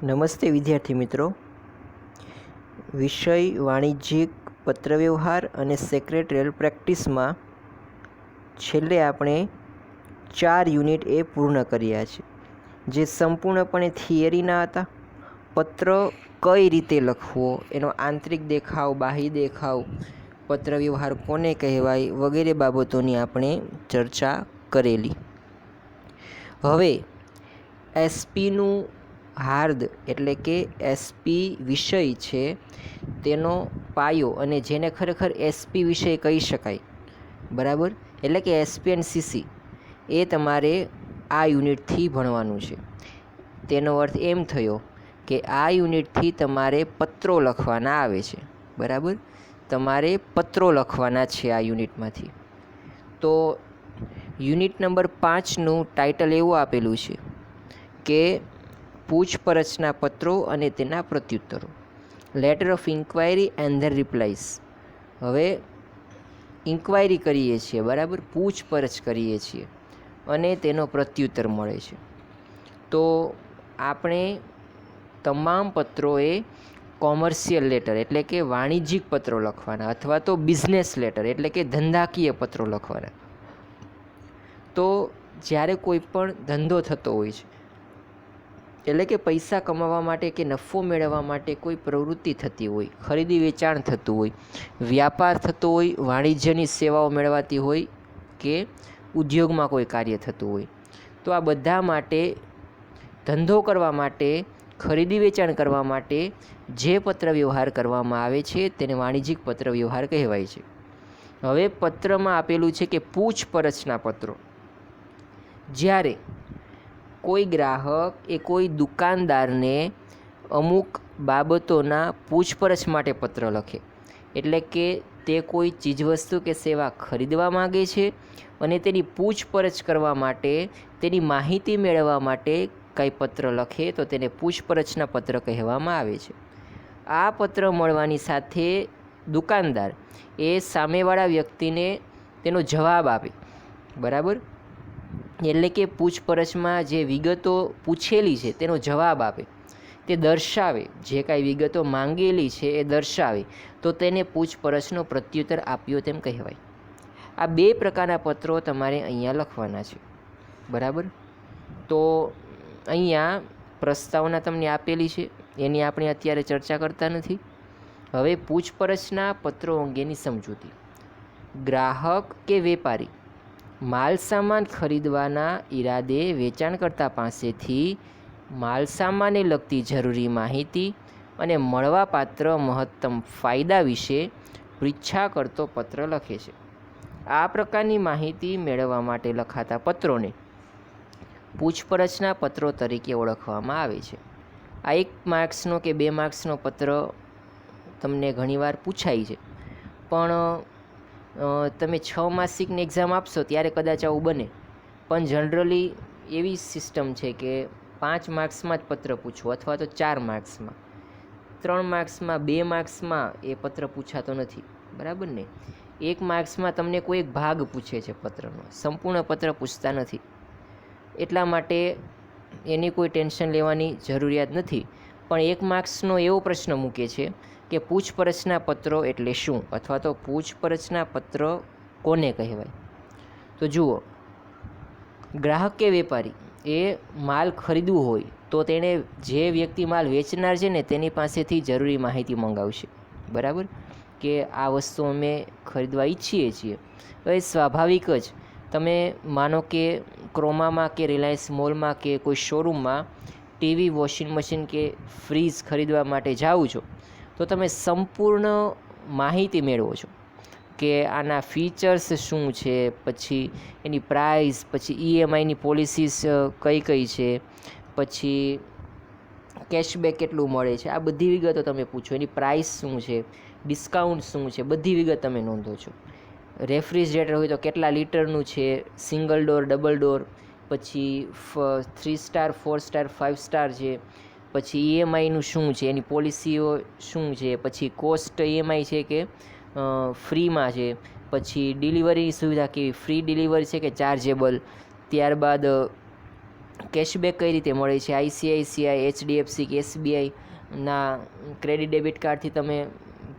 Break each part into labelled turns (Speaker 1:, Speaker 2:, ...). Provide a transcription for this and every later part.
Speaker 1: નમસ્તે વિદ્યાર્થી મિત્રો. વિષય વાણિજ્યિક પત્રવ્યવહાર અને સેક્રેટરીયલ પ્રેક્ટિસમાં છેલ્લે આપણે 4 યુનિટ એ પૂર્ણ કર્યા છે, જે સંપૂર્ણપણે થિયરીના હતા. પત્ર કઈ રીતે લખવો, એનો આંતરિક દેખાવ, બાહ્ય દેખાવ, પત્રવ્યવહાર કોને કહેવાય વગેરે બાબતોની આપણે ચર્ચા કરેલી. હવે એસપીનું હાર્દ એટલે કે એસપી વિષય છે તેનો પાયો, અને જેને ખરેખર એસપી વિષય કહી શકાય, બરાબર, એટલે કે એસપી એન્ડ સીસી, એ તમારે આ યુનિટથી ભણવાનું છે. તેનો અર્થ એમ થયો કે આ યુનિટથી તમારે પત્રો લખવાના આવે છે, બરાબર. તમારે પત્રો લખવાના છે આ યુનિટમાંથી. તો યુનિટ નંબર 5નું ટાઇટલ એવું આપેલું છે કે પૂછપરછના પત્રો અને તેના પ્રત્યુત્તરો, letter of inquiry and their replies. હવે ઇન્ક્વાયરી કરીએ છીએ, બરાબર, પૂછપરછ કરીએ છીએ અને તેનો પ્રત્યુત્તર મળે છે. તો આપણે તમામ પત્રોએ કોમર્શિયલ લેટર એટલે કે વાણિજ્યિક પત્રો લખવાના, અથવા તો બિઝનેસ લેટર એટલે કે ધંધાકીય પત્રો લખવાના. તો જ્યારે કોઈ પણ ધંધો થતો હોય છે, એટલે કે પૈસા કમાવા માટે કે નફો મેળવવા માટે કોઈ પ્રવૃત્તિ થતી હોય, ખરીદી વેચાણ થતું હોય, વ્યાપાર થતો હોય, વાણિજ્યની સેવાઓ મેળવાતી હોય કે ઉદ્યોગમાં કોઈ કાર્ય થતું હોય, તો આ બધા માટે, ધંધો કરવા માટે, ખરીદી વેચાણ કરવા માટે જે પત્ર વ્યવહાર કરવામાં આવે છે તેને વાણિજ્યિક પત્ર વ્યવહાર કહેવાય છે. હવે પત્રમાં આપેલું છે કે પૂછપરછના પત્રો. જ્યારે કોઈ ગ્રાહક એ કોઈ દુકાનદારને અમુક બાબતોના પૂછપરછ માટે પત્ર લખે, એટલે કે તે કોઈ ચીજવસ્તુ કે સેવા ખરીદવા માગે છે અને તેની પૂછપરછ કરવા માટે, તેની માહિતી મેળવવા માટે કંઈ પત્ર લખે, તો તેને પૂછપરછના પત્ર કહેવામાં આવે છે. આ પત્ર મળવાની સાથે દુકાનદાર એ સામેવાળા વ્યક્તિને તેનો જવાબ આપે, બરાબર, એટલે કે પૂછપરછમાં જે વિગતો પૂછેલી છે તેનો જવાબ આપે, તે દર્શાવે, જે કાંઈ વિગતો માંગેલી છે એ દર્શાવે, તો તેને પૂછપરછનો પ્રત્યુત્તર આપ્યો તેમ કહેવાય. આ 2 પ્રકારના પત્રો તમારે અહીંયા લખવાના છે, બરાબર. તો અહીંયા પ્રસ્તાવના તમને આપેલી છે, એની આપણે અત્યારે ચર્ચા કરતા નથી. હવે પૂછપરછના પત્રો અંગેની સમજૂતી. ગ્રાહક કે વેપારી માલસામાન ખરીદવાના ઈરાદે વેચાણકર્તા પાસેથી માલસામાનને લગતી જરૂરી માહિતી અને મળવાપાત્ર મહત્તમ ફાયદા વિશે પૃચ્છા કરતો પત્ર લખે છે. આ પ્રકારની માહિતી મેળવવા માટે લખાતા પત્રોને પૂછપરછના પત્રો તરીકે ઓળખવામાં આવે છે. આ 1 માર્ક્સનો કે 2 માર્ક્સનો પત્ર તમને ઘણીવાર પૂછાય છે, પણ તમે 6 માસિકની એક્ઝામ આપશો ત્યારે કદાચ આવું બને. પણ જનરલી એવી સિસ્ટમ છે કે 5 માર્ક્સમાં જ પત્ર પૂછવો, અથવા તો 4 માર્ક્સમાં. 3 માર્ક્સમાં, 2 માર્ક્સમાં એ પત્ર પૂછાતો નથી, બરાબર ને. 1 માર્ક્સમાં તમને કોઈ એક ભાગ પૂછે છે પત્રનો, સંપૂર્ણ પત્ર પૂછતા નથી. એટલા માટે એની કોઈ ટેન્શન લેવાની જરૂરિયાત નથી. પણ 1 માર્ક્સનો એવો પ્રશ્ન મૂકે છે કે પૂછપરછના પત્રો એટલે શું, અથવા તો પૂછપરછના પત્રો કોને કહેવાય. તો જુઓ, ગ્રાહક કે વેપારી એ માલ ખરીદવું હોય તો તેણે જે વ્યક્તિ માલ વેચનાર છે ને તેની પાસેથી જરૂરી માહિતી મંગાવશે, બરાબર, કે આ વસ્તુ અમે ખરીદવા ઈચ્છીએ છીએ. હવે સ્વાભાવિક જ તમે માનો કે ક્રોમામાં કે રિલાયન્સ મોલમાં કે કોઈ શોરૂમમાં ટીવી, વોશિંગ મશીન કે ફ્રીજ ખરીદવા માટે જાઓ છો, તો તમે સંપૂર્ણ માહિતી મેળવો છો કે આના ફીચર્સ શું છે, પછી એની પ્રાઇસ, પછી EMIની પોલિસીસ કઈ કઈ છે, પછી કેશબેક કેટલું મળે છે, આ બધી વિગતો તમે પૂછો. એની પ્રાઇસ શું છે, ડિસ્કાઉન્ટ શું છે, બધી વિગત તમે નોંધો છો. રેફ્રિજરેટર હોય તો કેટલા લીટરનું છે, સિંગલ ડોર, ડબલ ડોર, પછી 3 સ્ટાર, 4 સ્ટાર, 5 સ્ટાર છે, પછી EMIનું શું છે, એની પોલિસીઓ શું છે, પછી કોસ્ટ EMI છે કે ફ્રીમાં છે, પછી ડિલિવરીની સુવિધા કેવી, ફ્રી ડિલિવરી છે કે ચાર્જેબલ, ત્યારબાદ કેશબેક કઈ રીતે મળે છે, ICICI, HDFC કે SBIના ક્રેડિટ ડેબિટ કાર્ડથી તમે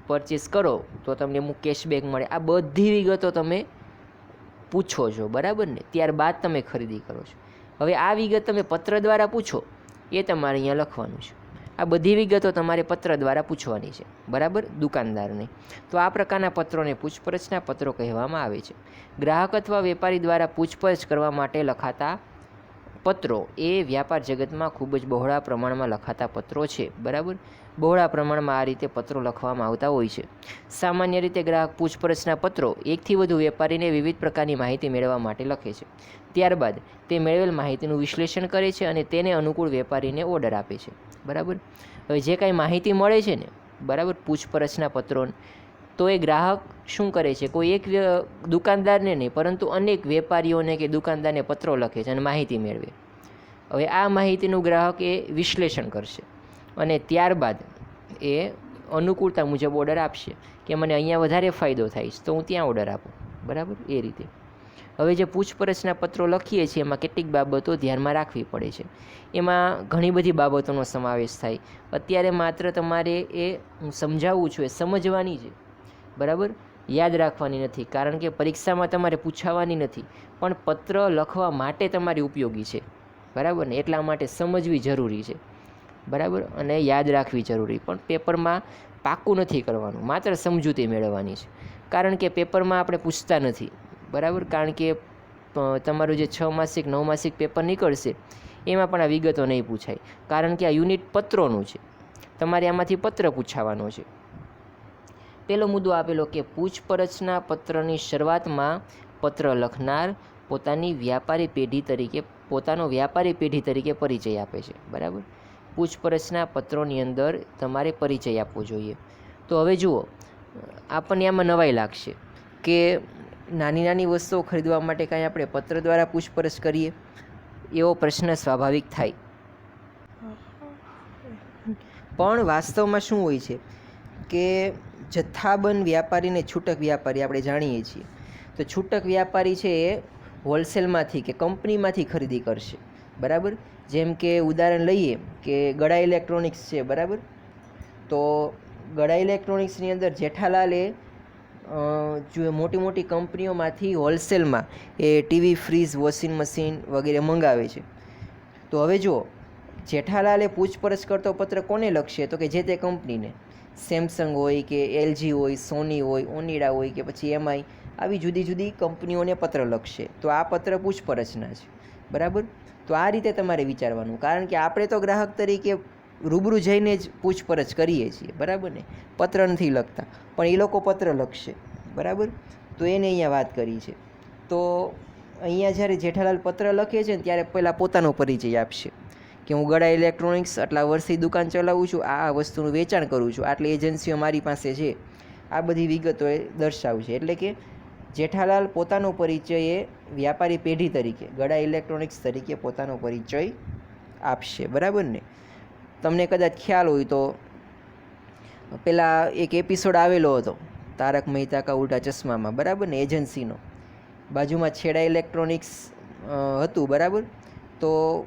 Speaker 1: પરચેસ કરો તો તમને અમુક કેશબેક મળે. આ બધી વિગતો તમે પૂછો છો, બરાબર ને? ત્યારબાદ તમે ખરીદી કરો છો. હવે આ વિગત તમે પત્ર દ્વારા પૂછો એ તમારે અહીંયા લખવાનું છે. આ બધી વિગતો તમારે પત્ર દ્વારા પૂછવાની છે, બરાબર, દુકાનદારને. તો આ પ્રકારના પત્રોને પૂછપરછના પત્રો કહેવામાં આવે છે. ગ્રાહક અથવા વેપારી દ્વારા પૂછપરછ કરવા માટે લખાતા પત્રો એ વ્યાપાર જગતમાં ખૂબ જ બહોળા પ્રમાણમાં લખાતા પત્રો છે, બરાબર. બહોળા પ્રમાણમાં આ રીતે પત્રો લખવામાં આવતા હોય છે. સામાન્ય રીતે ગ્રાહક પૂછપરછના પત્રો એકથી વધુ વેપારીને વિવિધ પ્રકારની માહિતી મેળવવા માટે લખે છે. ત્યારબાદ તે મેળવેલ માહિતીનું વિશ્લેષણ કરે છે અને તેને અનુકૂળ વેપારીને ઓર્ડર આપે છે, બરાબર. હવે જે કાંઈ માહિતી મળે છે ને, બરાબર, પૂછપરછના પત્રો, તો એ ગ્રાહક શું કરે છે, કોઈ એક દુકાનદારને નહીં પરંતુ અનેક વેપારીઓને કે દુકાનદારને પત્રો લખે છે અને માહિતી મેળવે. હવે આ માહિતીનું ગ્રાહક એ વિશ્લેષણ કરશે અને ત્યારબાદ એ અનુકૂળતા મુજબ ઓર્ડર આપશે કે મને અહીંયા વધારે ફાયદો થાય છે તો હું ત્યાં ઓર્ડર આપું, બરાબર, એ રીતે. હવે જે પૂછપરછના પત્રો લખીએ છીએ એમાં કેટલીક બાબતો ધ્યાનમાં રાખવી પડે છે. એમાં ઘણી બધી બાબતોનો સમાવેશ થાય. અત્યારે માત્ર તમારે એ હું સમજાવું છું એ સમજવાની છે, બરાબર, યાદ રાખવાની નથી, કારણ કે પરીક્ષામાં તમારે પૂછાવાની નથી, પણ પત્ર લખવા માટે તમારી ઉપયોગી છે, બરાબર ને? એટલા માટે સમજવી જરૂરી છે, બરાબર, અને યાદ રાખવી જરૂરી. પણ પેપરમાં પાક્કું નથી કરવાનું, માત્ર સમજૂતી મેળવવાની છે. કારણ કે પેપરમાં આપણે પૂછતા નથી, બરાબર, કારણ કે તમારું જે 6 માસિક 9 માસિક પેપર નીકળશે એમાં પણ આ વિગતો નહીં પૂછાય, કારણ કે આ યુનિટ પત્રોનું છે. તમારે આમાંથી પત્ર પૂછાવાનો છે. પહેલો મુદ્દો આપેલો કે પૂછપરછના પત્રની શરૂઆતમાં પત્ર લખનાર પોતાનો વ્યાપારી પેઢી તરીકે પરિચય આપે છે, બરાબર. પૂછપરછના પત્રોની અંદર તમારે પરિચય આપવો જોઈએ. તો હવે જુઓ, આપણને આમાં નવાઈ લાગશે કે નાની નાની વસ્તુઓ ખરીદવા માટે કાંઈ આપણે પત્ર દ્વારા પૂછપરછ કરીએ, એવો પ્રશ્ન સ્વાભાવિક થાય. પણ વાસ્તવમાં શું હોય છે કે જથ્થાબંધ વ્યાપારીને છૂટક વ્યાપારી આપણે જાણીએ છીએ. તો છૂટક વ્યાપારી છે એ હોલસેલમાંથી કે કંપનીમાંથી ખરીદી કરશે, બરાબર. જેમ કે ઉદાહરણ લઈએ કે ગડા ઇલેક્ટ્રોનિક્સ છે, બરાબર. તો ગડા ઇલેક્ટ્રોનિક્સની અંદર જેઠાલાલે જો મોટી મોટી કંપનીઓમાંથી હોલસેલમાં એ ટીવી, ફ્રીજ, વોશિંગ મશીન વગેરે મંગાવે છે. તો હવે જુઓ, જેઠાલાલે પૂછપરછ કરતો પત્ર કોને લખશે, તો કે જે તે કંપનીને. સેમસંગ હોય કે LG હોય, સોની હોય, ઓનિડા હોય કે પછી MI, આવી જુદી જુદી કંપનીઓને પત્ર લખશે. તો આ પત્ર પૂછપરછના છે, બરાબર. તો આ રીતે તમારે વિચારવાનું, કારણ કે આપણે તો ગ્રાહક તરીકે રૂબરૂ જઈને જ પૂછપરછ કરીએ છીએ, બરાબર ને? પત્ર નથી લખતા, પણ એ લોકો પત્ર લખશે, બરાબર. તો એને અહીંયા વાત કરી છે. તો અહીંયા જ્યારે જેઠાલાલ પત્ર લખે છે ને ત્યારે પહેલાં પોતાનો પરિચય આપશે કે હું ગડા ઇલેક્ટ્રોનિક્સ આટલા વર્ષથી દુકાન ચલાવું છું, આ વસ્તુનું વેચાણ કરું છું, આટલી એજન્સીઓ મારી પાસે છે, આ બધી વિગતો એ દર્શાવશે. એટલે કે જેઠાલાલ પોતાનો પરિચય એ વ્યાપારી પેઢી તરીકે, ગડા ઇલેક્ટ્રોનિક્સ તરીકે પોતાનો પરિચય આપશે, બરાબર ને? તમને કદાચ ખ્યાલ હોય તો પેલા એક એપિસોડ આવેલો હતો તારક મહેતા કા ઉલ્ટા ચશ્મામાં, બરાબર ને? એજન્સીનો બાજુમાં છેડા ઇલેક્ટ્રોનિક્સ હતું, બરાબર. તો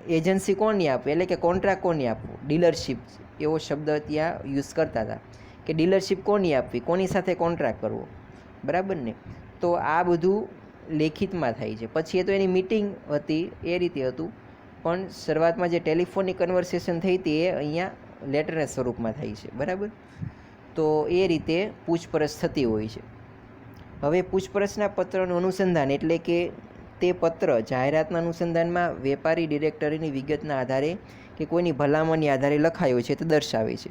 Speaker 1: એજન્સી કોની આપે, એટલે કે કોન્ટ્રાક્ટ કોની આપવું, ડીલરશીપ એવો શબ્દ ત્યાં યુઝ કરતા હતા કે ડીલરશીપ કોની આપવી, કોની સાથે કોન્ટ્રાક્ટ કરવો, બરાબર ને? તો આ બધું લેખિતમાં થાય છે. પછી એ તો એની મિટિંગ હતી એ રીતે હતું, પણ શરૂઆતમાં જે ટેલિફોનિક કન્વર્સેશન થઈ હતી એ અહીંયા લેટરના સ્વરૂપમાં થાય છે, બરાબર. તો એ રીતે પૂછપરછ થતી હોય છે. હવે પૂછપરછના પત્રનું અનુસંધાન એટલે કે તે પત્ર જાહેરાતના અનુસંધાનમાં વેપારી ડિરેક્ટરીની વિગતના આધારે કે કોઈની ભલામણની આધારે લખાયો છે તે દર્શાવે છે.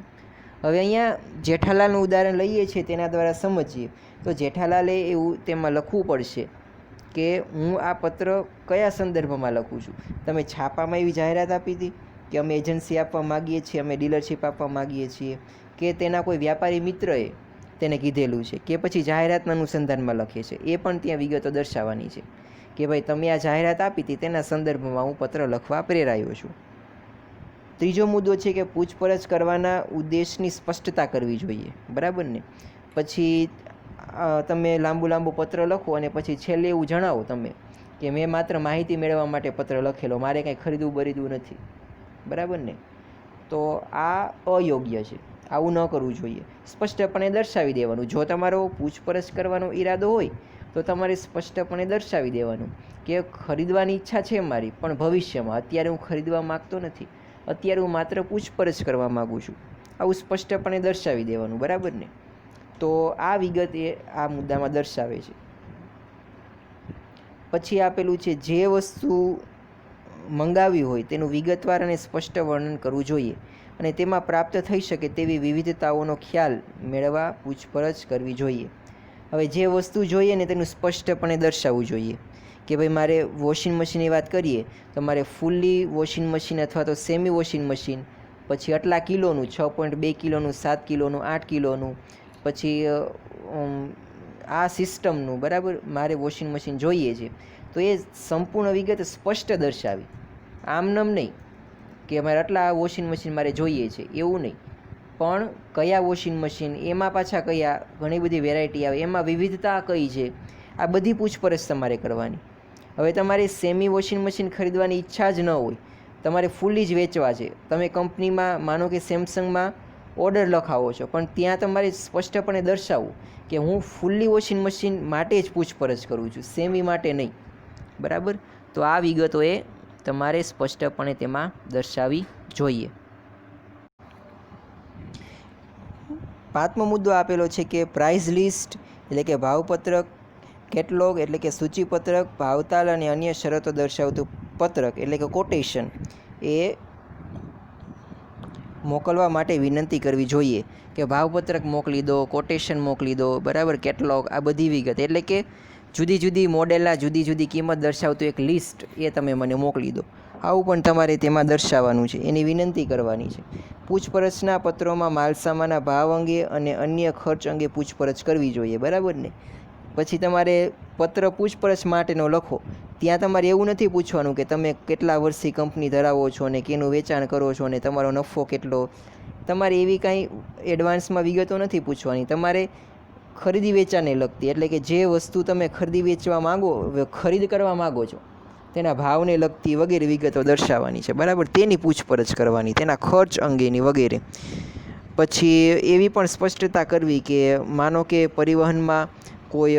Speaker 1: હવે અહીંયા જેઠાલાલનું ઉદાહરણ લઈએ છીએ, તેના દ્વારા સમજીએ તો જેઠાલાલે એવું તેમાં લખવું પડશે કે હું આ પત્ર કયા સંદર્ભમાં લખું છું. તમે છાપામાં એવી જાહેરાત આપી હતી કે અમે એજન્સી આપવા માગીએ છીએ, અમે ડીલરશીપ આપવા માગીએ છીએ, કે તેના કોઈ વ્યાપારી મિત્રએ તેને કીધેલું છે, કે પછી જાહેરાતના અનુસંધાનમાં લખે છે, એ પણ ત્યાં વિગતો દર્શાવવાની છે કે ભાઈ તમે આ જાહેરાત આપી હતી તેના સંદર્ભમાં હું પત્ર લખવા પ્રેરાયો છું. ત્રીજો મુદ્દો છે કે પૂછપરછ કરવાના ઉદ્દેશની સ્પષ્ટતા કરવી જોઈએ, બરાબર ને? પછી તમે લાંબુ પત્ર લખો અને પછી છેલ્લે એવું જણાવો તમે કે મેં માત્ર માહિતી મેળવવા માટે પત્ર લખેલો, મારે કંઈ ખરીદવું બરીદવું નથી, બરાબર ને? તો આ અયોગ્ય છે, આવું ન કરવું જોઈએ. સ્પષ્ટપણે દર્શાવી દેવાનું. જો તમારો પૂછપરછ કરવાનો ઈરાદો હોય તો તમારે સ્પષ્ટપણે દર્શાવી દેવાનું કે ખરીદવાની ઈચ્છા છે મારી, પણ ભવિષ્યમાં, અત્યારે હું ખરીદવા માગતો નથી, અત્યારે હું માત્ર પૂછપરછ કરવા માગું છું. આવું સ્પષ્ટપણે દર્શાવી દેવાનું, બરાબર ને? તો આ વિગત એ આ મુદ્દામાં દર્શાવે છે. પછી આપેલું છે જે વસ્તુ મંગાવી હોય તેનું વિગતવાર અને સ્પષ્ટ વર્ણન કરવું જોઈએ અને તેમાં પ્રાપ્ત થઈ શકે તેવી વિવિધતાઓનો ખ્યાલ મેળવવા પૂછપરછ કરવી જોઈએ. હવે જે વસ્તુ જોઈએ ને તેનું સ્પષ્ટપણે દર્શાવવું જોઈએ કે ભાઈ મારે વોશિંગ મશીનની વાત કરીએ તો મારે ફૂલ્લી વોશિંગ મશીન અથવા તો સેમી વોશિંગ મશીન, પછી આટલા કિલોનું, 6.2 કિલોનું, 7 કિલોનું, 8 કિલોનું, પછી આ સિસ્ટમનું, બરાબર, મારે વોશિંગ મશીન જોઈએ છે. તો એ સંપૂર્ણ વિગત સ્પષ્ટ દર્શાવી, આમનામ નહીં કે મારે આટલા વોશિંગ મશીન મારે જોઈએ છે એવું નહીં, પણ કયા વોશિંગ મશીન, એમાં પાછા કયા, ઘણી બધી વેરાયટી આવે, એમાં વિવિધતા કઈ છે, આ બધી પૂછપરછ તમારે કરવાની. હવે તમારે સેમી વોશિંગ મશીન ખરીદવાની ઈચ્છા જ ન હોય, તમારે ફૂલ્લી જ વેચવા છે, તમે કંપનીમાં માનો કે સેમસંગમાં ઓર્ડર લખાવો છો, પણ ત્યાં તમારે સ્પષ્ટપણે દર્શાવવું કે હું ફૂલ્લી વોશિંગ મશીન માટે જ પૂછપરછ કરું છું, સેમી માટે નહીં, બરાબર? તો આ વિગતો એ તમારે સ્પષ્ટપણે તેમાં દર્શાવવી જોઈએ. 5મો મુદ્દો આપેલો છે કે પ્રાઇસ લિસ્ટ એટલે કે ભાવપત્રક, કેટલોગ એટલે કે સૂચિપત્રક, ભાવતાલ અને અન્ય શરતો દર્શાવતું પત્રક એટલે કે કોટેશન એ મોકલવા માટે વિનંતી કરવી જોઈએ કે ભાવપત્રક મોકલી દો, કોટેશન મોકલી દો, બરાબર, કેટલોગ, આ બધી વિગત એટલે કે જુદી જુદી મોડેલના જુદી જુદી કિંમત દર્શાવતું એક લિસ્ટ એ તમે મને મોકલી દો, આવું પણ તમારે તેમાં દર્શાવવાનું છે, એની વિનંતી કરવાની છે. પૂછપરછના પત્રોમાં માલસામાના ભાવ અંગે અને અન્ય ખર્ચ અંગે પૂછપરછ કરવી જોઈએ, બરાબર ને? પછી તમારે પત્ર પૂછપરછ માટેનો લખો, ત્યાં તમારે એવું નથી પૂછવાનું કે તમે કેટલા વર્ષથી કંપની ધરાવો છો અને કેનું વેચાણ કરો છો અને તમારો નફો કેટલો, તમારે એવી કાંઈ એડવાન્સમાં વિગતો નથી પૂછવાની. તમારે ખરીદી વેચાણને લગતી એટલે કે જે વસ્તુ તમે ખરીદી વેચવા માગો, ખરીદ કરવા માગો છો તેના ભાવને લગતી વગેરે વિગતો દર્શાવવાની છે, બરાબર? તેની પૂછપરછ કરવાની, તેના ખર્ચ અંગેની વગેરે. પછી એવી પણ સ્પષ્ટતા કરવી કે માનો કે પરિવહનમાં કોઈ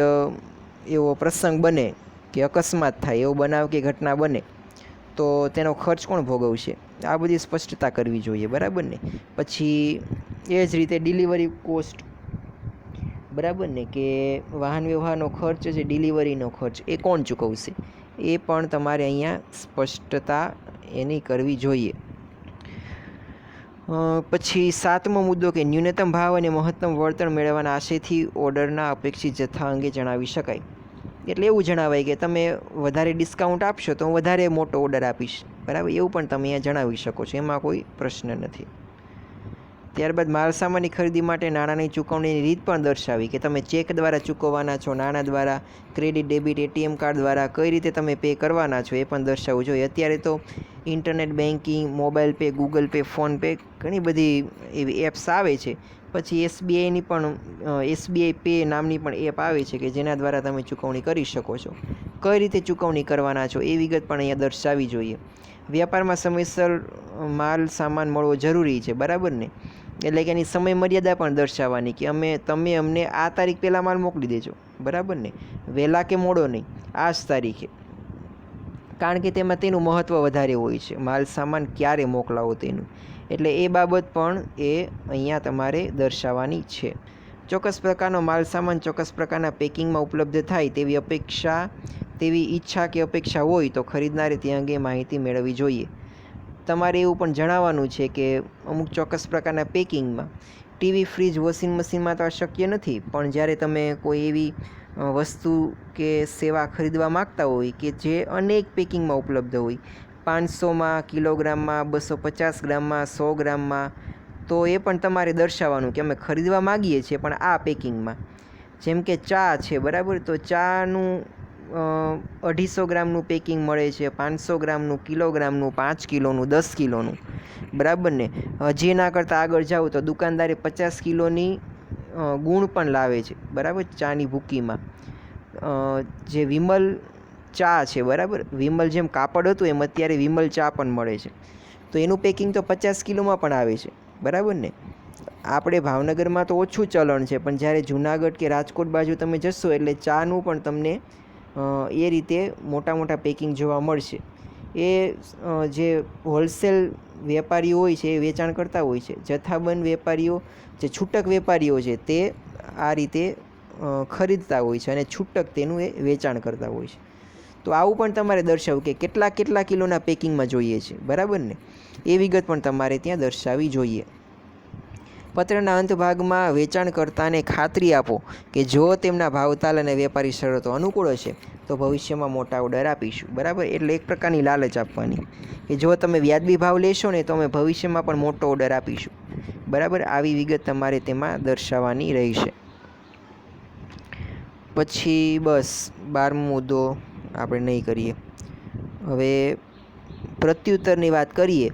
Speaker 1: એવો પ્રસંગ બને કે અકસ્માત થાય, એવો બનાવ કે ઘટના બને તો તેનો ખર્ચ કોણ ભોગવશે, આ બધી સ્પષ્ટતા કરવી જોઈએ, બરાબર ને? પછી એ જ રીતે ડિલિવરી કોસ્ટ, બરાબર ને, કે વાહન વ્યવહારનો ખર્ચ છે, ડિલિવરીનો ખર્ચ એ કોણ ચૂકવશે, એ પણ તમારે અહીંયા સ્પષ્ટતા એની કરવી જોઈએ. પછી 7મો મુદ્દો કે ન્યૂનતમ ભાવ અને મહત્તમ વળતર મેળવવાના આશયથી ઓર્ડરના અપેક્ષિત જથ્થા અંગે જણાવી શકાય. એટલે એવું જણાવાય કે તમે વધારે ડિસ્કાઉન્ટ આપશો તો હું વધારે મોટો ઓર્ડર આપીશ, બરાબર, એવું પણ તમે અહીંયા જણાવી શકો છો, એમાં કોઈ પ્રશ્ન નથી. ત્યારબાદ માલસામાનની ખરીદી માટે નાણાંની ચૂકવણીની રીત પણ દર્શાવી કે તમે ચેક દ્વારા ચૂકવવાના છો, નાણાં દ્વારા, ક્રેડિટ, ડેબિટ, એટીએમ કાર્ડ દ્વારા કઈ રીતે તમે પે કરવાના છો એ પણ દર્શાવવું જોઈએ. અત્યારે તો internet banking, mobile pay, Google pay, phone pay, ઘણી બધી એવી એપ્સ આવે છે. પછી એસબીઆઈની પણ એસબીઆઈ પે નામની પણ એપ આવે છે કે જેના દ્વારા તમે ચૂકવણી કરી શકો છો. કઈ રીતે ચૂકવણી કરવાના છો એ વિગત પણ અહીંયા દર્શાવવી જોઈએ. વ્યાપારમાં સમયસર માલ સામાન મળવો જરૂરી છે, બરાબર ને? એટલે કે એની સમય મર્યાદા પણ દર્શાવવાની કે તમે અમને આ તારીખ પહેલાં માલ મોકલી દેજો, બરાબર ને? વહેલા કે મોડો નહીં, આ જ તારીખે, કારણ કે તેમાં તેનું મહત્ત્વ વધારે હોય છે, માલ સામાન ક્યારે મોકલાવો તેનું. એટલે એ બાબત પણ એ અહીંયા તમારે દર્શાવવાની છે. ચોક્કસ પ્રકારનો માલ સામાન ચોક્કસ પ્રકારના પેકિંગમાં ઉપલબ્ધ થાય તેવી ઈચ્છા કે અપેક્ષા હોય તો ખરીદનારે તે અંગે માહિતી મેળવવી જોઈએ. તમારે એવું પણ જણાવવાનું છે કે અમુક ચોક્કસ પ્રકારના પેકિંગમાં, ટીવી, ફ્રીજ, વોશિંગ મશીનમાં તો આ શક્ય નથી, પણ જ્યારે તમે કોઈ એવી વસ્તુ કે સેવા ખરીદવા માગતા હોય કે જે અનેક પેકિંગમાં ઉપલબ્ધ હોય, 500માં, કિલોગ્રામમાં, 250 ગ્રામમાં, 100 ગ્રામમાં, તો એ પણ તમારે દર્શાવવાનું કે અમે ખરીદવા માગીએ છીએ પણ આ પેકિંગમાં. જેમ કે ચા છે, બરાબર, તો ચાનું 250 ગ્રામનું પેકિંગ મળે છે, 500 ગ્રામનું, કિલોગ્રામનું, 5 કિલોનું, 10 કિલોનું, બરાબર ને? હજી ના કરતાં આગળ જાઓ તો દુકાનદારે 50 કિલોની ગુણ પણ લાવે છે, બરાબર, ચાની ભૂકીમાં. જે વિમલ ચા છે, બરાબર. વિમલ જેમ કાપડ હતું એમ અત્યારે વિમલ ચા પણ મળે છે. તો એનું પેકિંગ તો 50 કિલોમાં પણ આવે છે, બરાબર ને. આપણે ભાવનગરમાં તો ઓછું ચલણ છે, પણ જ્યારે જુનાગઢ કે રાજકોટ બાજુ તમે જશો એટલે ચાનું પણ તમને એ રીતે મોટા મોટા પેકિંગ જોવા મળશે. એ જે હોલસેલ વેપારીઓ હોય છે એ વેચાણ કરતા હોય છે. જથ્થાબંધ વેપારીઓ, જે છૂટક વેપારીઓ છે, તે આ રીતે ખરીદતા હોય છે અને છૂટક તેનું એ વેચાણ કરતા હોય છે. તો આવું પણ તમારે દર્શાવવું કે કેટલા કિલોના પેકિંગમાં જોઈએ છે, બરાબર ને. એ વિગત પણ તમારે ત્યાં દર્શાવવી જોઈએ. પત્રના અંત ભાગમાં વેચાણકર્તાને ખાતરી આપો કે જો તેમના ભાવતાલ અને વેપારી શરતો અનુકૂળ હશે તો ભવિષ્યમાં મોટા ઓર્ડર આપીશું, બરાબર. એટલે એક પ્રકારની લાલચ આપવાની કે જો તમે વ્યાજબી ભાવ લેશો ને તો અમે ભવિષ્યમાં પણ મોટો ઓર્ડર આપીશું, બરાબર. આવી વિગત તમારે તેમાં દર્શાવવાની રહેશે. પછી બસ 12મો મુદ્દો આપણે નહીં કરીએ. હવે પ્રત્યુત્તરની વાત કરીએ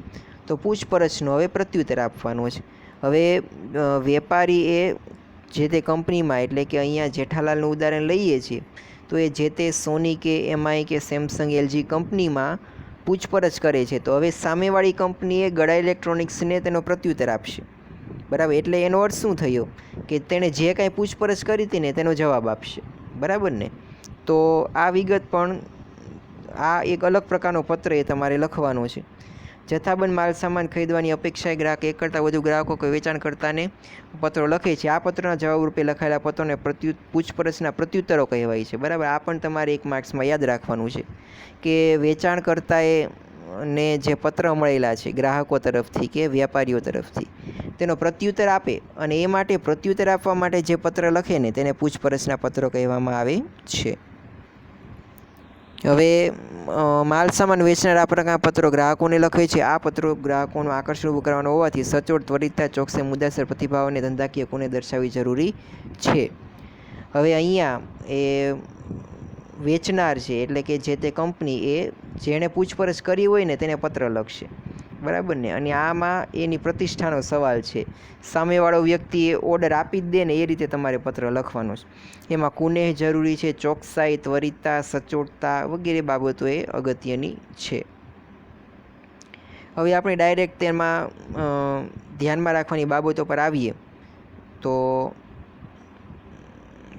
Speaker 1: તો પૂછપરછનો હવે પ્રત્યુત્તર આપવાનો છે. હવે વેપારી એ જે તે કંપનીમાં, એટલે કે અહીંયા જેઠાલાલનું ઉદાહરણ લઈએ છીએ તો એ જે તે સોની કે એમઆઈ કે સેમસંગ એલજી કંપનીમાં પૂછપરછ કરે છે. તો હવે સામેવાળી કંપનીએ ગડા ઇલેક્ટ્રોનિક્સને તેનો પ્રત્યુત્તર આપશે, બરાબર. એટલે એનો અર્થ શું થયો કે તેણે જે કાંઈ પૂછપરછ કરી હતી ને તેનો જવાબ આપશે, બરાબર ને. તો આ વિગત પણ, આ એક અલગ પ્રકારનો પત્ર એ તમારે લખવાનો છે. જથ્થાબંધ માલ સામાન ખરીદવાની અપેક્ષાએ ગ્રાહક એક કરતાં વધુ ગ્રાહકો કે વેચાણકર્તાને પત્રો લખે છે. આ પત્રના જવાબ રૂપે લખાયેલા પત્રોને પૂછપરછના પ્રત્યુત્તરો કહેવાય છે, બરાબર. આ પણ તમારે 1 માર્ક્સમાં યાદ રાખવાનું છે કે વેચાણકર્તાએ ને જે પત્ર મળેલા છે ગ્રાહકો તરફથી કે વેપારીઓ તરફથી, તેનો પ્રત્યુત્તર આપે અને એ માટે પ્રત્યુત્તર આપવા માટે જે પત્ર લખે ને તેને પૂછપરછના પત્રો કહેવામાં આવે છે. હવે માલ સામાન વેચનાર આ પ્રકારના પત્રો ગ્રાહકોને લખે છે. આ પત્રો ગ્રાહકોનું આકર્ષણ ઊભું કરવાનો હોવાથી સચોટ, ત્વરિતતા, ચોકસાઈ, મુદ્દાસર પ્રતિભાવ અને ધંધાકીય કોને દર્શાવવી જરૂરી છે. હવે અહીંયા એ વેચનાર છે, એટલે કે જે તે કંપની એ જેણે પૂછપરછ કરી હોય ને તેને પત્ર લખશે, બરાબર ને. અને આમાં એની પ્રતિષ્ઠાનો સવાલ છે. સામેવાળો વ્યક્તિ એ ઓર્ડર આપી જ દે ને એ રીતે તમારે પત્ર લખવાનો છે. એમાં કુનેહ જરૂરી છે, ચોકસાઈ, ત્વરિતતા, સચોટતા વગેરે બાબતો એ અગત્યની છે. હવે આપણે ડાયરેક્ટ તેમાં ધ્યાનમાં રાખવાની બાબતો પર આવીએ તો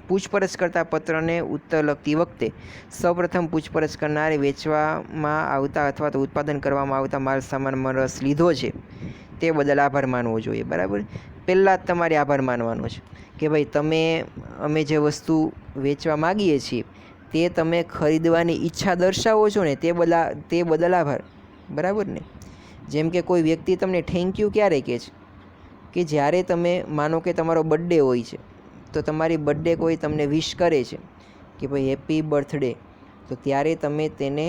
Speaker 1: પૂછપરછ કરતા પત્રને ઉત્તર લખતી વખતે સૌપ્રથમ પૂછપરછ કરનારે વેચવામાં આવતા અથવા તો ઉત્પાદન કરવામાં આવતા માલ સામાનમાં રસ લીધો છે તે બદલ આભાર માનવો જોઈએ, બરાબર. પહેલાં જ તમારે આભાર માનવાનો છે કે ભાઈ અમે જે વસ્તુ વેચવા માગીએ છીએ તે તમે ખરીદવાની ઈચ્છા દર્શાવો છો ને તે બદલ આભાર, બરાબર ને. જેમ કે કોઈ વ્યક્તિ તમને થેન્ક યુ ક્યારે કહે છે કે જ્યારે તમે માનો કે તમારો બર્થડે હોય છે તો તમારી બર્થડે કોઈ તમને વિશ કરે છે કે ભાઈ હેપી બર્થડે, તો ત્યારે તમે તેને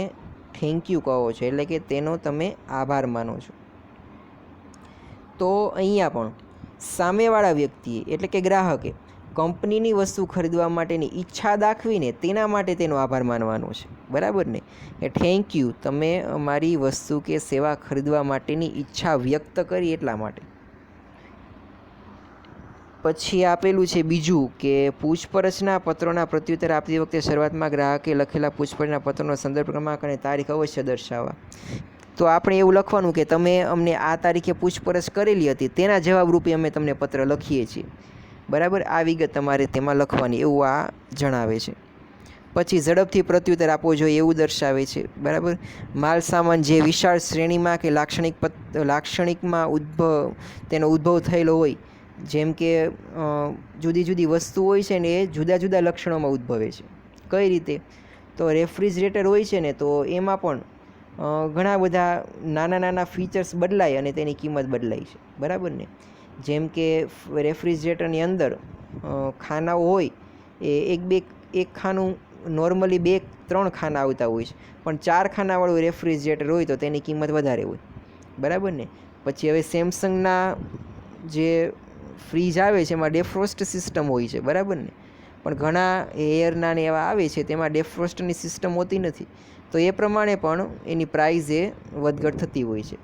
Speaker 1: થેન્ક યુ કહો છો, એટલે કે તેનો તમે આભાર માનો છો. તો અહીંયા પણ સામેવાળા વ્યક્તિએ, એટલે કે ગ્રાહકે કંપનીની વસ્તુ ખરીદવા માટેની ઈચ્છા દાખવીને તેના માટે તેનો આભાર માનવાનો છે, બરાબર ને. એ થેન્ક યુ, તમે અમારી વસ્તુ કે સેવા ખરીદવા માટેની ઈચ્છા વ્યક્ત કરી એટલા માટે. પછી આપેલું છે બીજું કે પૂછપરછના પત્રોના પ્રત્યુત્તર આપતી વખતે શરૂઆતમાં ગ્રાહકે લખેલા પૂછપરછના પત્રનો સંદર્ભ ક્રમાંક અને તારીખ અવશ્ય દર્શાવવા. તો આપણે એવું લખવાનું કે તમે અમને આ તારીખે પૂછપરછ કરેલી હતી તેના જવાબ રૂપે અમે તમને પત્ર લખીએ છીએ, બરાબર. આ વિગત તમારે તેમાં લખવાની એવું આ જણાવે છે. પછી ઝડપથી પ્રત્યુત્તર આપવો જોઈએ એવું દર્શાવે છે, બરાબર. માલ સામાન જે વિશાળ શ્રેણીમાં કે લાક્ષણિકમાં તેનો ઉદ્ભવ થયેલો હોય, જેમ કે જુદી જુદી વસ્તુ હોય છે ને એ જુદા જુદા લક્ષણોમાં ઉદ્ભવે છે. કઈ રીતે? તો રેફ્રિજરેટર હોય છે ને તો એમાં પણ ઘણા બધા નાના નાના ફીચર્સ બદલાય અને તેની કિંમત બદલાય છે, બરાબર ને. જેમ કે રેફ્રિજરેટરની અંદર ખાનાઓ હોય એ એક ખાનું નોર્મલી 2-3 ખાના આવતા હોય છે, પણ 4 ખાનાવાળું રેફ્રિજરેટર હોય તો તેની કિંમત વધારે હોય, બરાબર ને. પછી હવે સેમસંગના જે ફ્રીજ આવે છે એમાં ડેફ્રોસ્ટ સિસ્ટમ હોય છે, બરાબર ને. પણ ઘણા એરના ને એવા આવે છે તેમાં ડેફ્રોસ્ટની સિસ્ટમ હોતી નથી, તો એ પ્રમાણે પણ એની પ્રાઇસ એ વધઘટ થતી હોય છે.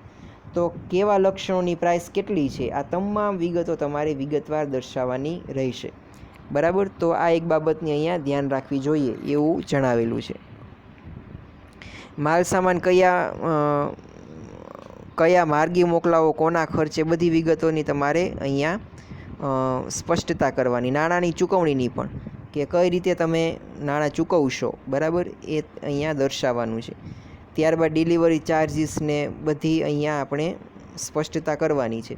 Speaker 1: તો કેવા લક્ષણોની પ્રાઇસ કેટલી છે આ તમામ વિગતો તમારે વિગતવાર દર્શાવવાની રહેશે, બરાબર. તો આ એક બાબતની અહીંયા ધ્યાન રાખવી જોઈએ એવું જણાવેલું છે. માલ સામાન કયા માર્ગે મોકલાવો, કોના ખર્ચે, બધી વિગતોની તમારે અહીંયા સ્પષ્ટતા કરવાની. નાણાંની ચૂકવણીની પણ, કે કઈ રીતે તમે નાણાં ચૂકવશો, બરાબર, એ અહીંયા દર્શાવવાનું છે. ત્યારબાદ ડિલિવરી ચાર્જીસને બધી અહીંયા આપણે સ્પષ્ટતા કરવાની છે.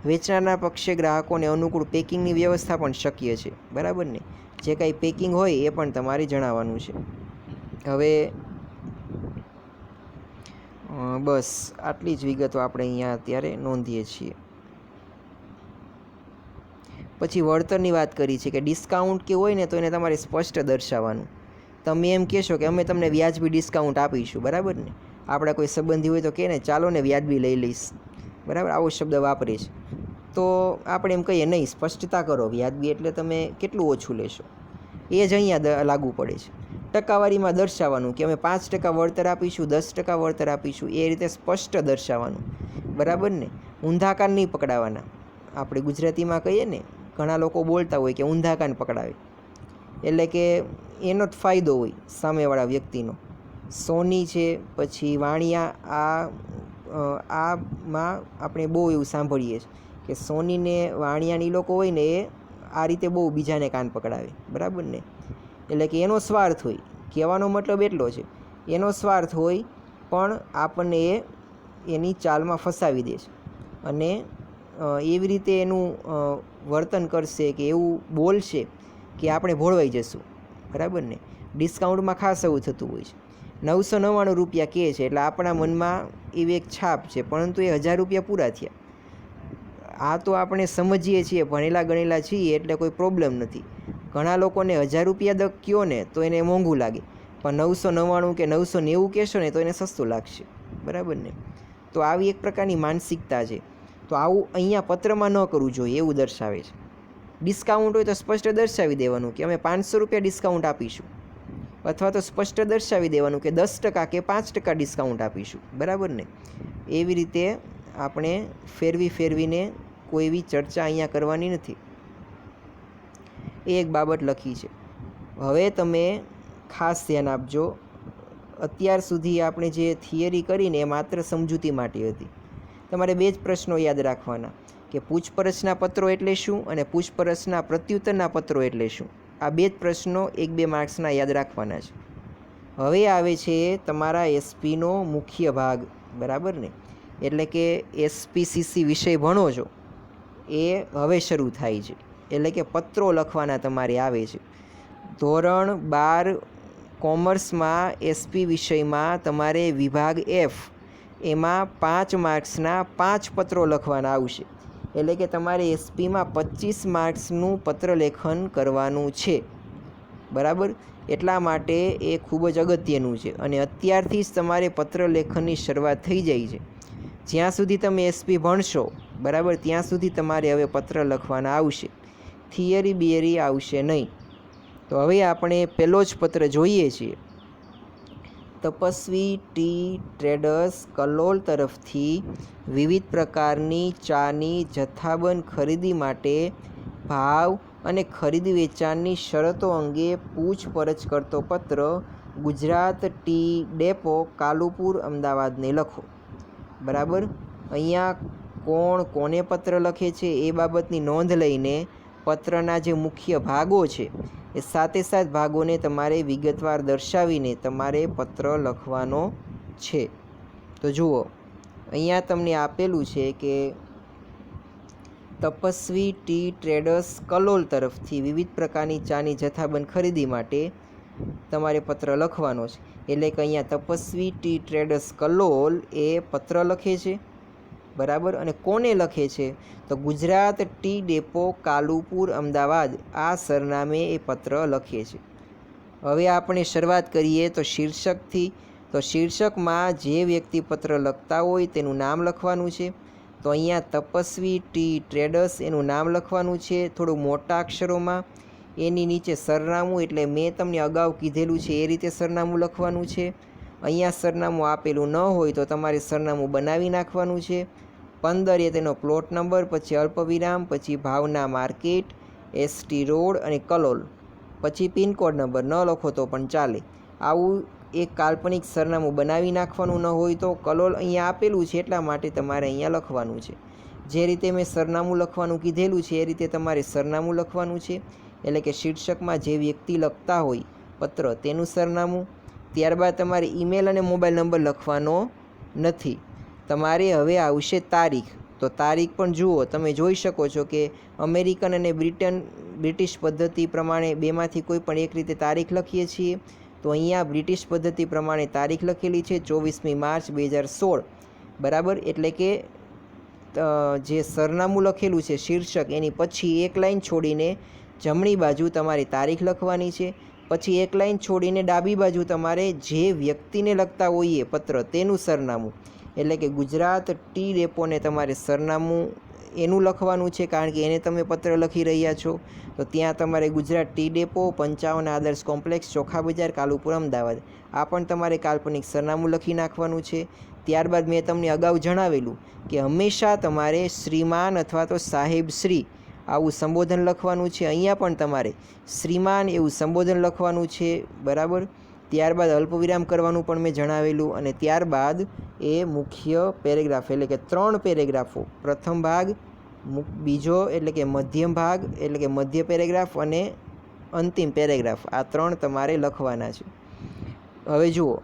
Speaker 1: વેચનારના પક્ષે ગ્રાહકોને અનુકૂળ પેકિંગની વ્યવસ્થા પણ શક્ય છે, બરાબર ને. જે કાંઈ પેકિંગ હોય એ પણ તમારે જણાવવાનું છે. હવે બસ આટલી જ વિગતો આપણે અહીંયા અત્યારે નોંધીએ છીએ. પછી વળતરની વાત કરી છે કે ડિસ્કાઉન્ટ કે હોય ને તો એને તમારે સ્પષ્ટ દર્શાવવાનું. તમે એમ કહેશો કે અમે તમને વ્યાજબી ડિસ્કાઉન્ટ આપીશું, બરાબર ને. આપણા કોઈ સંબંધી હોય તો કહે ને ચાલો ને વ્યાજબી લઈ લઈશ, બરાબર, આવો શબ્દ વાપરે છે. તો આપણે એમ કહીએ નહીં, સ્પષ્ટતા કરો. વ્યાજબી એટલે તમે કેટલું ઓછું લેશો એ જ અહીંયા લાગુ પડે છે. ટકાવારીમાં દર્શાવવાનું કે અમે 5% વળતર આપીશું, 10% વળતર આપીશું, એ રીતે સ્પષ્ટ દર્શાવવાનું, બરાબર ને. ઊંધા કાન નહીં પકડાવાના. આપણે ગુજરાતીમાં કહીએ ને, ઘણા લોકો બોલતા હોય કે ઊંધા કાન પકડાવે, એટલે કે એનો જ ફાયદો હોય સામેવાળા વ્યક્તિનો. સોની છે, પછી વાણિયા, આમાં આપણે બહુ એવું સાંભળીએ છીએ કે સોનીને વાણિયાની લોકો હોય ને એ આ રીતે બહુ બીજાને કાન પકડાવે, બરાબર ને. એટલે કે એનો સ્વાર્થ હોય, કહેવાનો મતલબ એટલો છે, એનો સ્વાર્થ હોય, પણ આપણને એની ચાલમાં ફસાવી દે છે અને એવી રીતે એનું વર્તન કરશે કે એવું બોલશે કે આપણે ભોળવાઈ જશું, બરાબર ને. ડિસ્કાઉન્ટમાં ખાસ એવું થતું હોય છે. 999 રૂપિયા કહે છે એટલે આપણા મનમાં એવી એક છાપ છે, પરંતુ એ 1000 રૂપિયા પૂરા થયા. આ તો આપણે સમજીએ છીએ, ભણેલા ગણેલા છીએ, એટલે કોઈ પ્રોબ્લેમ નથી. ઘણા લોકોને 1000 રૂપિયા કહો ને તો એને મોંઘું લાગે, પણ 999 કે 990 કહેશો ને તો એને સસ્તું લાગશે, બરાબર ને. તો આવી એક પ્રકારની માનસિકતા છે. તો આવું અહીંયા પત્રમાં ન કરવું જોઈએ, એવું દર્શાવે છે. ડિસ્કાઉન્ટ હોય તો સ્પષ્ટ દર્શાવી દેવાનું કે અમે 500 રૂપિયા ડિસ્કાઉન્ટ આપીશું, અથવા તો સ્પષ્ટ દર્શાવી દેવાનું કે 10% કે 5% ડિસ્કાઉન્ટ આપીશું, બરાબર ને. એવી રીતે આપણે ફેરવીને કોઈ એવી ચર્ચા અહીંયા કરવાની નથી. એ એક બાબત લખી છે. હવે તમે ખાસ ધ્યાન આપજો, અત્યાર સુધી આપણે જે થિયરી કરીને એ માત્ર સમજૂતી માટે હતી. તમારે 2 જ પ્રશ્નો યાદ રાખવાના કે પૂછપરછના પત્રો એટલે શું અને પૂછપરછના પ્રત્યુત્તરના પત્રો એટલે શું. આ 2 જ પ્રશ્નો 1-2 માર્ક્સના યાદ રાખવાના છે. હવે આવે છે તમારા એસપીનો મુખ્ય ભાગ, બરાબર ને. એટલે કે એસપીસીસી વિષય ભણો છો એ હવે શરૂ થાય છે. એટલે કે પત્રો લખવાના તમારે આવે છે. ધોરણ 12 કોમર્સમાં એસપી વિષયમાં તમારે વિભાગ F એમાં 5 માર્ક્સના 5 પત્રો લખવાના આવશે. એટલે કે તમારે એસપીમાં 25 માર્ક્સનું પત્રલેખન કરવાનું છે, બરાબર. એટલા માટે એ ખૂબ જ અગત્યનું છે અને અત્યારથી જ તમારે પત્રલેખનની શરૂઆત થઈ જાય છે. જ્યાં સુધી તમે એસપી ભણશો, બરાબર, ત્યાં સુધી તમારે હવે પત્ર લખવાના આવશે. થિયરી બિયરી આવશે નહીં. તો હવે આપણે પહેલો જ પત્ર જોઈએ છીએ. તપસ્વી ટી ટ્રેડર્સ કલોલ તરફથી વિવિધ પ્રકારની ચાની જથ્થાબંધ ખરીદી માટે ભાવ અને ખરીદ વેચાણની શરતો અંગે પૂછપરછ કરતો પત્ર ગુજરાત ટી ડેપો કાલુપુર અમદાવાદને લખો, બરાબર. અહીંયા કોને પત્ર લખે છે એ બાબતની નોંધ લઈને પત્રના જે મુખ્ય ભાગો છે એ સાથે ભાગોને તમારે વિગતવાર દર્શાવીને તમારે પત્ર લખવાનો છે. તો જુઓ, અહીંયા તમને આપેલું છે કે તપસ્વી ટી ટ્રેડર્સ કલોલ તરફથી વિવિધ પ્રકારની ચાની જથ્થાબંધ ખરીદી માટે તમારે પત્ર લખવાનો છે. એટલે કે અહીંયા તપસ્વી ટી ટ્રેડર્સ કલોલ એ પત્ર લખે છે, બરાબર. અને કોને લખે છે તો ગુજરાત ટી ડેપો કાલુપુર અમદાવાદ, આ સરનામે એ પત્ર લખે છે. હવે આપણે શરૂઆત કરીએ તો શીર્ષકથી. તો શીર્ષકમાં જે વ્યક્તિ પત્ર લખતા હોય તેનું નામ લખવાનું છે. તો અહીંયા તપસ્વી ટી ટ્રેડર્સ એનું નામ લખવાનું છે થોડું મોટા અક્ષરોમાં. એની નીચે સરનામું, એટલે મેં તમને અગાઉ કીધેલું છે એ રીતે સરનામું લખવાનું છે. અહીંયા સરનામું આપેલું ન હોય તો તમારે સરનામું બનાવી નાખવાનું છે. 15 એ તેનો પ્લોટ નંબર, પછી અલ્પવિરામ, પછી ભાવના માર્કેટ, ST રોડ અને કલોલ, પછી પિનકોડ નંબર ન લખો તો પણ ચાલે. આવું એક કાલ્પનિક સરનામું બનાવી નાખવાનું ન હોય તો કલોલ અહીંયા આપેલું છે એટલા માટે તમારે અહીંયા લખવાનું છે. જે રીતે મેં સરનામું લખવાનું કીધેલું છે એ રીતે તમારે સરનામું લખવાનું છે. એટલે કે શીર્ષકમાં જે વ્યક્તિ લખતા હોય પત્ર તેનું સરનામું. ત્યારબાદ તમારે ઈમેલ અને મોબાઈલ નંબર લખવાનો નથી. તમારે હવે આવશે તારીખ. તો તારીખ પણ જુઓ, તમે જોઈ શકો છો કે અમેરિકન અને બ્રિટિશ પદ્ધતિ પ્રમાણે બેમાંથી કોઈ પણ એક રીતે તારીખ લખીએ છીએ. તો અહીંયા બ્રિટિશ પદ્ધતિ પ્રમાણે તારીખ લખેલી છે 24મી માર્ચ 2016. બરાબર, એટલે કે જે સરનામું લખેલું છે શીર્ષક એની પછી એક લાઈન છોડીને જમણી બાજુ તમારે તારીખ લખવાની છે. પછી એક લાઈન છોડીને ડાબી બાજુ તમારે જે વ્યક્તિને લખતા હોઈએ પત્ર તેનું સરનામું, એટલે કે ગુજરાત ટી ડેપોને તમારે સરનામું એનું લખવાનું છે, કારણ કે એને તમે પત્ર લખી રહ્યા છો. તો ત્યાં તમારે ગુજરાત ટી ડેપો 55 આદર્શ કોમ્પ્લેક્સ, ચોખા બજાર, કાલુપુર, અમદાવાદ, આ પણ તમારે કાલ્પનિક સરનામું લખી નાખવાનું છે. ત્યારબાદ મેં તમને અગાઉ જણાવેલું કે હંમેશા તમારે શ્રીમાન અથવા તો સાહેબ શ્રી આવું સંબોધન લખવાનું છે. અહીંયા પણ તમારે શ્રીમાન એવું સંબોધન લખવાનું છે. બરાબર, ત્યારબાદ અલ્પવિરામ કરવાનું પણ મેં જણાવેલું. અને ત્યારબાદ એ મુખ્ય પેરેગ્રાફ એટલે કે 3 પેરેગ્રાફો, પ્રથમ ભાગ, બીજો એટલે કે મધ્યમ ભાગ એટલે કે મધ્ય પેરેગ્રાફ અને અંતિમ પેરેગ્રાફ, આ 3 તમારે લખવાના છે. હવે જુઓ,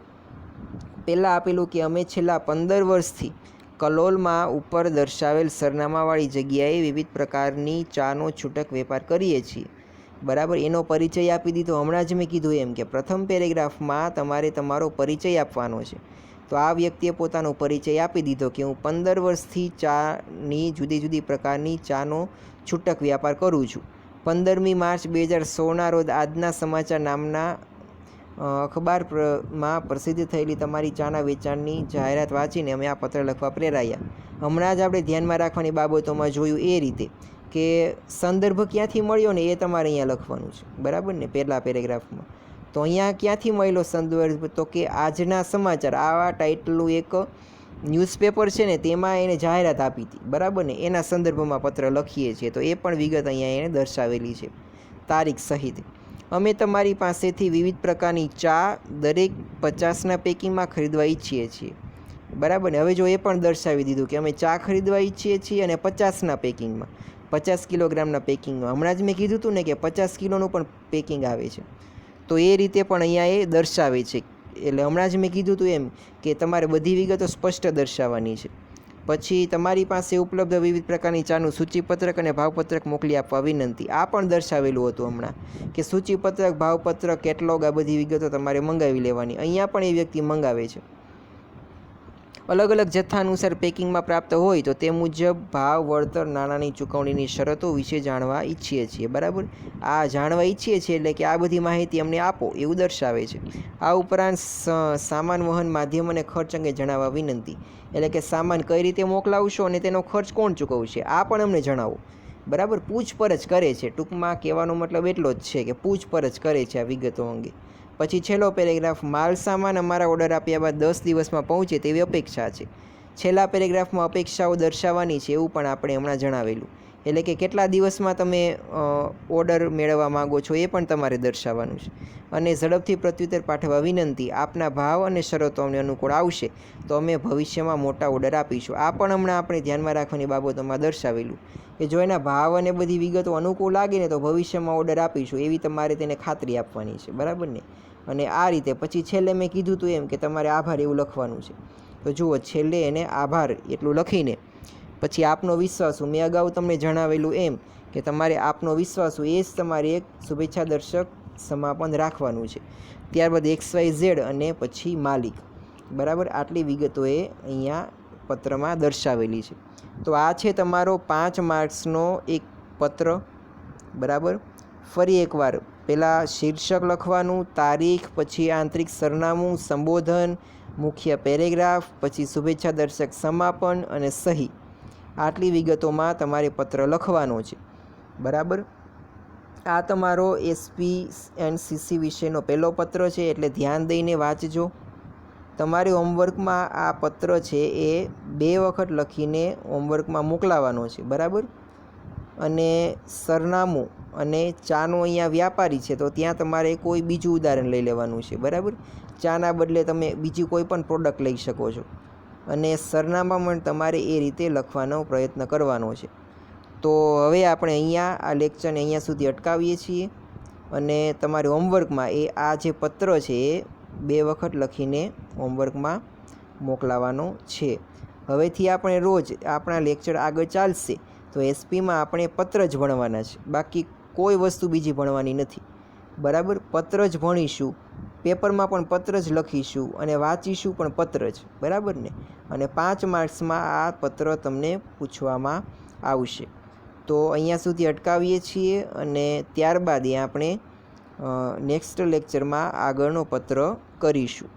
Speaker 1: પહેલાં આપેલું કે અમે છેલ્લા 15 વર્ષથી કલોલમાં ઉપર દર્શાવેલ સરનામાવાળી જગ્યાએ વિવિધ પ્રકારની ચાનો છૂટક વેપાર કરીએ છીએ. બરાબર, એનો પરિચય આપી દીધો. હમણાં જ મેં કીધું એમ કે પ્રથમ પેરેગ્રાફમાં તમારે તમારો પરિચય આપવાનો છે. તો આ વ્યક્તિએ પોતાનો પરિચય આપી દીધો કે હું 15 વર્ષથી ચાની જુદી જુદી પ્રકારની ચાનો છૂટક વ્યાપાર કરું છું. 15મી માર્ચ 2016ના રોજ આજના સમાચાર નામના અખબારમાં પ્રસિદ્ધ થયેલી તમારી ચાના વેચાણની જાહેરાત વાંચીને અમે આ પત્ર લખવા પ્રેરાયા. હમણાં જ આપણે ધ્યાનમાં રાખવાની બાબતોમાં જોયું એ રીતે કે સંદર્ભ ક્યાંથી મળ્યો ને એ તમારે અહીંયા લખવાનું છે. બરાબર ને, પહેલા પેરેગ્રાફમાં. તો અહીંયા ક્યાંથી મળેલો સંદર્ભ, તો કે આજના સમાચાર, આવા ટાઇટલનું એક ન્યૂઝપેપર છે ને તેમાં એને જાહેરાત આપી હતી. બરાબર ને, એના સંદર્ભમાં પત્ર લખીએ છીએ. તો એ પણ વિગત અહીંયા એને દર્શાવેલી છે તારીખ સહિત. અમે તમારી પાસેથી વિવિધ પ્રકારની ચા દરેક 50ના પેકિંગમાં ખરીદવા ઈચ્છીએ છીએ. બરાબર ને, હવે જો એ પણ દર્શાવી દીધું કે અમે ચા ખરીદવા ઈચ્છીએ છીએ અને 50ના પેકિંગમાં, 50 કિલોગ્રામના પેકિંગમાં. હમણાં જ મેં કીધું હતું ને કે 50 કિલોનું પણ પેકિંગ આવે છે. તો એ રીતે પણ અહીંયા એ દર્શાવે છે. એટલે હમણાં જ મેં કીધું હતું એમ કે તમારે બધી વિગતો સ્પષ્ટ દર્શાવવાની છે. પછી તમારી પાસે ઉપલબ્ધ વિવિધ પ્રકારની ચાનું સૂચિપત્રક અને ભાવપત્રક મોકલી આપવા વિનંતી, આ પણ દર્શાવેલું હતું હમણાં કે સૂચિપત્રક, ભાવપત્રક, કેટલોગ, આ બધી વિગતો તમારે મંગાવી લેવાની. અહીંયા પણ એ વ્યક્તિ મંગાવે છે. અલગ અલગ જથ્થા અનુસાર પેકિંગમાં પ્રાપ્ત હોય તો તે મુજબ ભાવ, વળતર, નાણાંની ચૂકવણીની શરતો વિશે જાણવા ઈચ્છીએ છીએ. બરાબર, આ જાણવા ઈચ્છીએ છીએ એટલે કે આ બધી માહિતી અમને આપો એવું દર્શાવે છે. આ ઉપરાંત સામાન વહન માધ્યમ અને ખર્ચ અંગે જણાવવા વિનંતી, એટલે કે સામાન કઈ રીતે મોકલાવશો અને તેનો ખર્ચ કોણ ચૂકવશે આ પણ અમને જણાવો. બરાબર, પૂછપરછ કરે છે. ટૂંકમાં કહેવાનો મતલબ એટલો જ છે કે પૂછપરછ કરે છે આ વિગતો અંગે. પછી છેલ્લો પેરેગ્રાફ, માલ સામાન અમારા ઓર્ડર આપ્યા બાદ 10 દિવસમાં પહોંચે તેવી અપેક્ષા છે. છેલ્લા પેરેગ્રાફમાં અપેક્ષાઓ દર્શાવવાની છે એવું પણ આપણે હમણાં જણાવેલું. એટલે કે કેટલા દિવસમાં તમે ઓર્ડર મેળવવા માગો છો એ પણ તમારે દર્શાવવાનું છે. અને ઝડપથી પ્રત્યુત્તર પાઠવવા વિનંતી, આપના ભાવ અને શરતો અમને અનુકૂળ આવશે તો અમે ભવિષ્યમાં મોટા ઓર્ડર આપીશું. આ પણ હમણાં આપણે ધ્યાનમાં રાખવાની બાબતોમાં દર્શાવેલું કે જો એના ભાવ અને બધી વિગતો અનુકૂળ લાગે ને તો ભવિષ્યમાં ઓર્ડર આપીશું એવી તમારે તેને ખાતરી આપવાની છે. બરાબર ને. અને આ રીતે પછી છેલ્લે મેં કીધું હતું એમ કે તમારે આભાર એવું લખવાનું છે. તો જુઓ, છેલ્લે એને આભાર એટલું લખીને પછી આપનો વિશ્વાસુ, મેં અગાઉ તમને જણાવેલું એમ કે તમારે આપનો વિશ્વાસુ એ જ તમારે એક શુભેચ્છા દર્શક સમાપન રાખવાનું છે. ત્યારબાદ XYZ અને પછી માલિક. બરાબર, આટલી વિગતો એ અહીંયા પત્રમાં દર્શાવેલી છે. તો આ છે તમારો 5 માર્ક્સનો એક પત્ર. બરાબર, ફરી એકવાર પહેલાં શીર્ષક લખવાનું, તારીખ, પછી આંતરિક સરનામું, સંબોધન, મુખ્ય પેરેગ્રાફ, પછી શુભેચ્છા દર્શક સમાપન અને સહી. આટલી વિગતોમાં તમારે પત્ર લખવાનો છે. બરાબર, આ તમારો SPNCC વિષયનો પહેલો પત્ર છે એટલે ધ્યાન દઈને વાંચજો. તમારે હોમવર્કમાં આ પત્ર છે એ 2 વખત લખીને હોમવર્કમાં મોકલાવાનો છે. બરાબર, અને સરનામું અને ચાનો અહીંયા વ્યાપારી છે તો ત્યાં તમારે કોઈ બીજું ઉદાહરણ લઈ લેવાનું છે, બરાબર. ચાના બદલે તમે બીજી કોઈ પણ પ્રોડક્ટ લઈ શકો છો અને સરનામામાં પણ તમારે એ રીતે લખવાનો પ્રયત્ન કરવાનો છે. તો હવે આપણે અહીંયા આ લેક્ચરને અહીંયા સુધી અટકાવીએ છીએ અને તમારે હોમવર્કમાં આ જે પત્ર છે એ 2 વખત લખીને હોમવર્કમાં મોકલાવાનો છે. હવેથી આપણે રોજ આપણા લેક્ચર આગળ ચાલશે તો એસપીમાં આપણે પત્ર જ ભણવાના છે, બાકી કોઈ વસ્તુ બીજી ભણવાની નથી, બરાબર. પત્ર જ ભણીશું, પેપરમાં પણ પત્ર જ લખીશું અને વાંચીશું પણ પત્ર જ, બરાબર ને. અને 5 માર્ક્સમાં આ પત્ર તમને પૂછવામાં આવશે. તો અહીંયા સુધી અટકાવીએ છીએ અને ત્યારબાદ આપણે નેક્સ્ટ લેક્ચરમાં આગળનો પત્ર કરીશું.